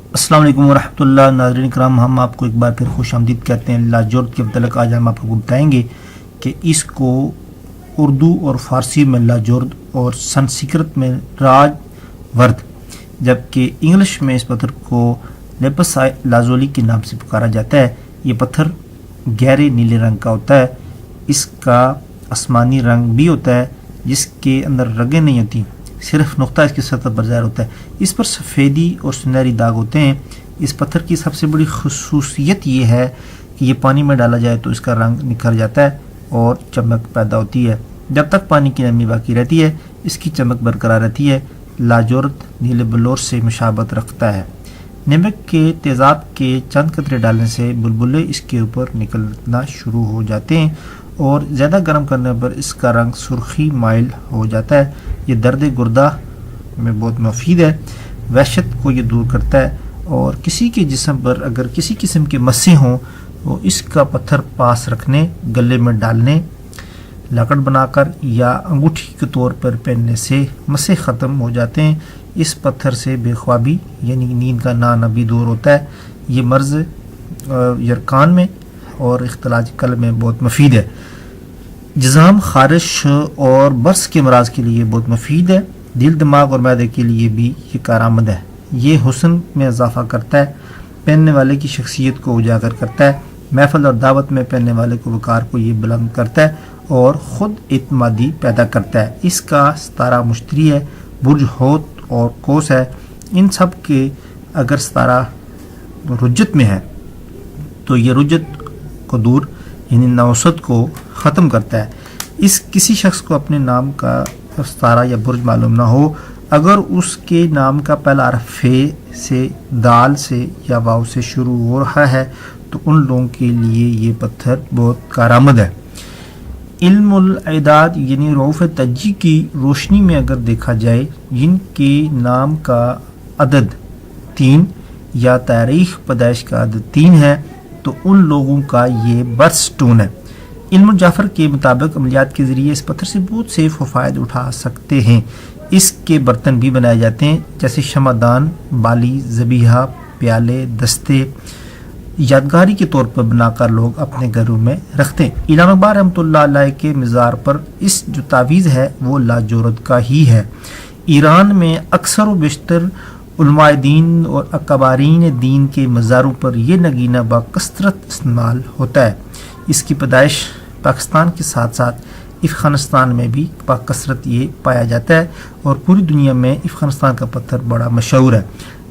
السلام علیکم ورحمۃ اللہ. ناظرین کرام، ہم آپ کو ایک بار پھر خوش آمدید کہتے ہیں. لاجورد کے متعلق آج ہم آپ کو بتائیں گے کہ اس کو اردو اور فارسی میں لاجورد اور سنسکرت میں راج ورد، جبکہ انگلش میں اس پتھر کو لیپس لازولی کے نام سے پکارا جاتا ہے. یہ پتھر گہرے نیلے رنگ کا ہوتا ہے. اس کا آسمانی رنگ بھی ہوتا ہے جس کے اندر رگیں نہیں ہوتی، صرف نقطہ اس کی سطح پر ظاہر ہوتا ہے. اس پر سفیدی اور سنہری داغ ہوتے ہیں. اس پتھر کی سب سے بڑی خصوصیت یہ ہے کہ یہ پانی میں ڈالا جائے تو اس کا رنگ نکھر جاتا ہے اور چمک پیدا ہوتی ہے. جب تک پانی کی نمی باقی رہتی ہے اس کی چمک برقرار رہتی ہے. لاجورد نیلے بلور سے مشابہت رکھتا ہے. نمک کے تیزاب کے چند قطرے ڈالنے سے بلبلے اس کے اوپر نکلنا شروع ہو جاتے ہیں اور زیادہ گرم کرنے پر اس کا رنگ سرخی مائل ہو جاتا ہے. یہ درد گردہ میں بہت مفید ہے. وحشت کو یہ دور کرتا ہے اور کسی کے جسم پر اگر کسی قسم کے مسے ہوں وہ اس کا پتھر پاس رکھنے، گلے میں ڈالنے، لاکڑ بنا کر یا انگوٹھی کے طور پر پہننے سے مسے ختم ہو جاتے ہیں. اس پتھر سے بے خوابی یعنی نیند کا نہ آنا بھی دور ہوتا ہے. یہ مرض یرقان میں اور اختلاج قلب میں بہت مفید ہے. جزام، خارش اور برس کے امراض کے لیے بہت مفید ہے. دل، دماغ اور معدے کے لیے بھی یہ کارآمد ہے. یہ حسن میں اضافہ کرتا ہے، پہننے والے کی شخصیت کو اجاگر کرتا ہے. محفل اور دعوت میں پہننے والے کو وقار کو یہ بلند کرتا ہے اور خود اعتمادی پیدا کرتا ہے. اس کا ستارہ مشتری ہے، برج حوت اور کوس ہے. ان سب کے اگر ستارہ رجت میں ہے تو یہ رجت کو دور یعنی نوست کو ختم کرتا ہے. اس کسی شخص کو اپنے نام کا ستارہ یا برج معلوم نہ ہو، اگر اس کے نام کا پہلا حرف فے سے، دال سے یا واو سے شروع ہو رہا ہے تو ان لوگوں کے لیے یہ پتھر بہت کارآمد ہے. علم الاعداد یعنی روف تجی کی روشنی میں اگر دیکھا جائے، جن کے نام کا عدد 3 یا تاریخ پیدائش کا عدد 3 ہے تو ان لوگوں کا یہ برتھ سٹون ہے. علم جعفر کے مطابق عملیات کے ذریعے اس پتھر سے بہت سے فوائد اٹھا سکتے ہیں. اس کے برتن بھی بنائے جاتے ہیں جیسے شمعدان، بالی، ذبیحہ، پیالے، دستے، یادگاری کے طور پر بنا کر لوگ اپنے گھروں میں رکھتے ہیں. علامہ اقبال رحمۃ اللہ علیہ کے مزار پر اس جو تعویذ ہے وہ لاجورد کا ہی ہے. ایران میں اکثر و بیشتر علماء دین اور اکابرین دین کے مزاروں پر یہ نگینہ بکثرت استعمال ہوتا ہے. اس کی پیدائش پاکستان کے ساتھ ساتھ افغانستان میں بھی بکثرت یہ پایا جاتا ہے اور پوری دنیا میں افغانستان کا پتھر بڑا مشہور ہے.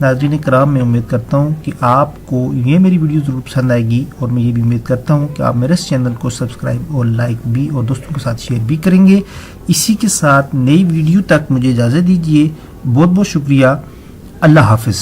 ناظرین کرام، میں امید کرتا ہوں کہ آپ کو یہ میری ویڈیو ضرور پسند آئے گی اور میں یہ بھی امید کرتا ہوں کہ آپ میرے اس چینل کو سبسکرائب اور لائک بھی اور دوستوں کے ساتھ شیئر بھی کریں گے. اسی کے ساتھ نئی ویڈیو تک مجھے اجازت دیجیے. بہت بہت شکریہ. اللہ حافظ.